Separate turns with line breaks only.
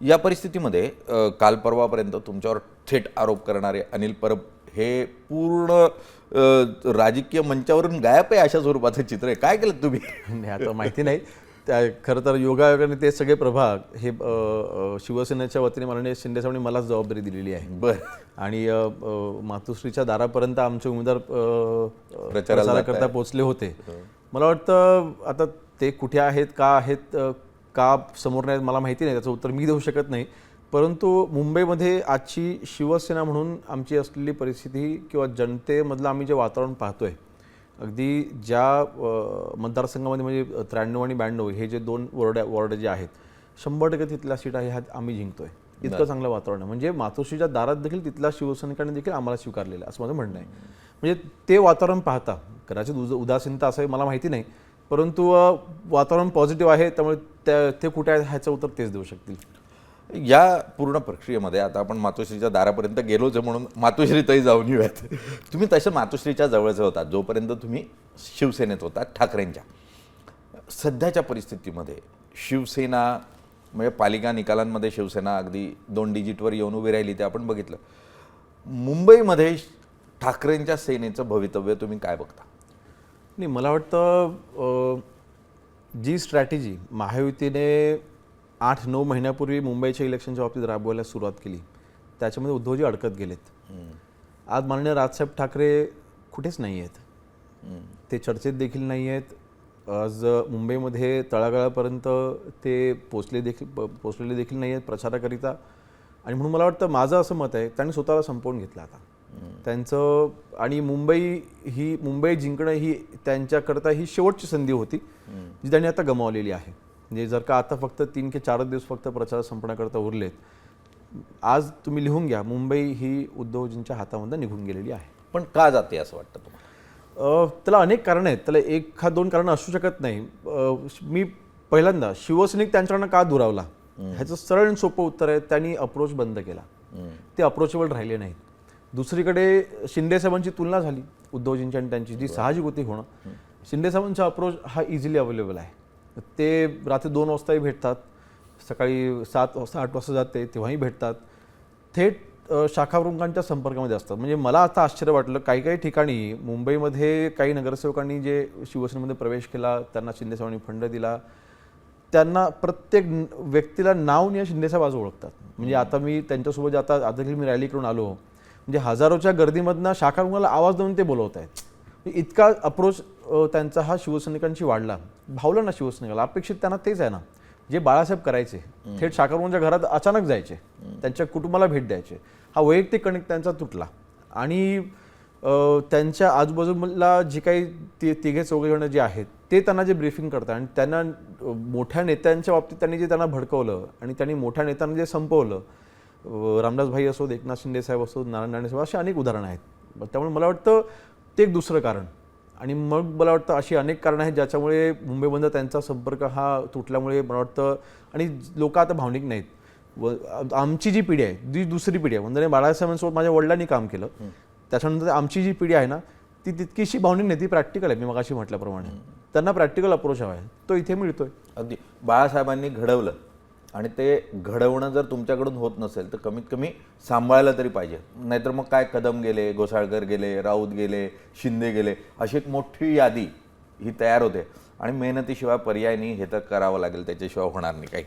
या परिस्थितीमध्ये काल परवापर्यंत तुमच्यावर थेट आरोप करणारे अनिल परब हे पूर्ण राजकीय मंचावरून गायब आहे अशा स्वरूपाचं चित्र आहे. काय केलं तुम्ही?
नाही, आता माहिती नाही. त्या खरं तर योगायोगाने ते सगळे प्रभाग हे शिवसेनेच्या वतीने माननीय शिंदे साहेबांनी मलाच जबाबदारी दिलेली आहे.
बरं.
आणि मातोश्रीच्या दारापर्यंत आमचे उमेदवार प्रचाराकरता पोहोचले होते. मला वाटतं आता ते कुठे आहेत, का समोर नाहीत मला माहिती नाही, त्याचं उत्तर मी देऊ शकत नाही. परंतु मुंबईमध्ये आजची शिवसेना म्हणून आमची असलेली परिस्थिती किंवा जनतेमधलं आम्ही जे वातावरण पाहतोय, अगदी ज्या मतदारसंघामध्ये म्हणजे 93 आणि 92 हे जे 2 वॉर्ड जे आहेत 100% तिथल्या सीटा ह्या आम्ही जिंकतोय. इतकं चांगलं वातावरण आहे. म्हणजे मातोश्रीच्या दारात देखील तिथल्या शिवसैनिकांनी देखील आम्हाला स्वीकारलेलं असं माझं म्हणणं आहे. म्हणजे ते वातावरण पाहता कदाचित उदासीनता असं मला माहिती नाही, परंतु वातावरण पॉझिटिव्ह आहे. त्यामुळे ते कुठे आहे ह्याचं उत्तर तेच देऊ शकतील.
या पूर्ण प्रक्रियेमध्ये आता आपण मातोश्रीच्या दारापर्यंत गेलोच म्हणून मातोश्रीतही जाऊन येऊयात. तुम्ही तसं मातोश्रीच्या जवळचे होता जोपर्यंत तुम्ही शिवसेनेत होता ठाकरेंच्या. सध्याच्या परिस्थितीमध्ये शिवसेना म्हणजे पालिका निकालांमध्ये शिवसेना अगदी 2 डिजिटवर येऊन उभी राहिली ते आपण बघितलं. मुंबईमध्ये ठाकरेंच्या सेनेचं भवितव्य तुम्ही काय बघता?
नाही, मला वाटतं जी स्ट्रॅटेजी महायुतीने 8-9 महिन्यापूर्वी मुंबईच्या इलेक्शनच्या बाबतीत राबवायला सुरुवात केली त्याच्यामध्ये उद्धवजी अडकत गेलेत. आज माननीय राजसाहेब ठाकरे कुठेच नाही आहेत, ते चर्चेत देखील नाही आहेत. आज मुंबईमध्ये तळागाळापर्यंत ते पोचलेले देखील नाही आहेत प्रचाराकरिता. आणि म्हणून मला वाटतं माझं असं मत आहे त्यांनी स्वतःला संपवून घेतलं आता त्यांचं. आणि मुंबई जिंकणं ही त्यांच्याकरता ही शेवटची संधी होती जी त्यांनी आता गमावलेली आहे. म्हणजे जर का आता फक्त 3 ते 4 दिवस फक्त प्रचार संपण्याकरता उरलेत, आज तुम्ही लिहून घ्या मुंबई ही उद्धवजींच्या हातामध्ये निघून गेलेली आहे.
पण का जाते असं वाटतं तुम्हाला?
त्याला अनेक कारणं आहेत, त्याला 1-2 कारणं असू शकत नाही. मी पहिल्यांदा शिवसैनिक त्यांच्याकडनं का दुरावला ह्याचं सरळ आणि सोपं उत्तर आहे त्यांनी अप्रोच बंद केला. ते अप्रोचेबल राहिले नाहीत. दुसरीकडे शिंदे साहेबांची तुलना झाली उद्धवजींची आणि त्यांची जी साहजिक होती होणं. शिंदे साहेबांचा अप्रोच हा इझिली अवेलेबल आहे. ते रात्री 2 वाजताही भेटतात, सकाळी 7 वाजता 8 वाजता जाते तेव्हाही भेटतात, थेट शाखाप्रमुखांच्या संपर्कामध्ये असतात. म्हणजे मला आता आश्चर्य वाटलं काही ठिकाणी मुंबईमध्ये काही नगरसेवकांनी जे शिवसेनेमध्ये प्रवेश केला त्यांना शिंदेसाहेबांनी फंड दिला, त्यांना प्रत्येक व्यक्तीला नाव शिंदेसाहेब आज ओळखतात. म्हणजे आता मी त्यांच्यासोबत आता देखील मी रॅली करून आलो, म्हणजे हजारोच्या गर्दीमधनं शाखाप्रमुखाला आवाज देऊन ते बोलवत आहेत. इतका अप्रोच त्यांचा हा शिवसैनिकांशी वाढला. भावलं ना शिवसैनिकाला, अपेक्षित त्यांना तेच आहे ना जे बाळासाहेब करायचे, थेट शाखाप्रमुखांच्या घरात अचानक जायचे, त्यांच्या कुटुंबाला भेट द्यायचे. हा वैयक्तिक कनेक्ट त्यांचा तुटला. आणि त्यांच्या आजूबाजूला जे काही तिघे चौघे जण जे आहेत ते त्यांना जे ब्रीफिंग करतात आणि त्यांना मोठ्या नेत्यांच्या बाबतीत त्यांनी जे त्यांना भडकवलं आणि त्यांनी मोठ्या नेत्यांना जे संपवलं, रामदास भाई असोत, एकनाथ शिंदे साहेब असोत, नारायण राणे साहेब, अशी अनेक उदाहरणं आहेत. त्यामुळे मला वाटतं ते एक दुसरं कारण. आणि मग मला वाटतं अशी अनेक कारणं आहेत ज्याच्यामुळे मुंबईमध्ये त्यांचा संपर्क हा तुटल्यामुळे मला वाटतं. आणि लोक आता भावनिक नाहीत. आमची जी पिढी आहे जी दुसरी पिढी आहे, म्हणजे बाळासाहेबांसोबत माझ्या वडिलांनी काम केलं, त्याच्यानंतर आमची जी पिढी आहे ना ती तितकीशी भावनिक नाही, ती प्रॅक्टिकल आहे. मी मगाशी म्हटल्याप्रमाणे त्यांना प्रॅक्टिकल अप्रोच हवा आहे, तो इथे मिळतोय.
अगदी बाळासाहेबांनी घडवलं आणि ते घडवणं जर तुमच्याकडून होत नसेल तर कमीत कमी सांभाळलं तरी पाहिजे. नाहीतर मग काय कदम गेले, घोसाळकर गेले, राऊत गेले, शिंदे गेले, अशी एक मोठी यादी ही तयार होते आणि मेहनतीशिवाय पर्याय नाही, हे तर करावं लागेल, त्याच्याशिवाय होणार नाही काही.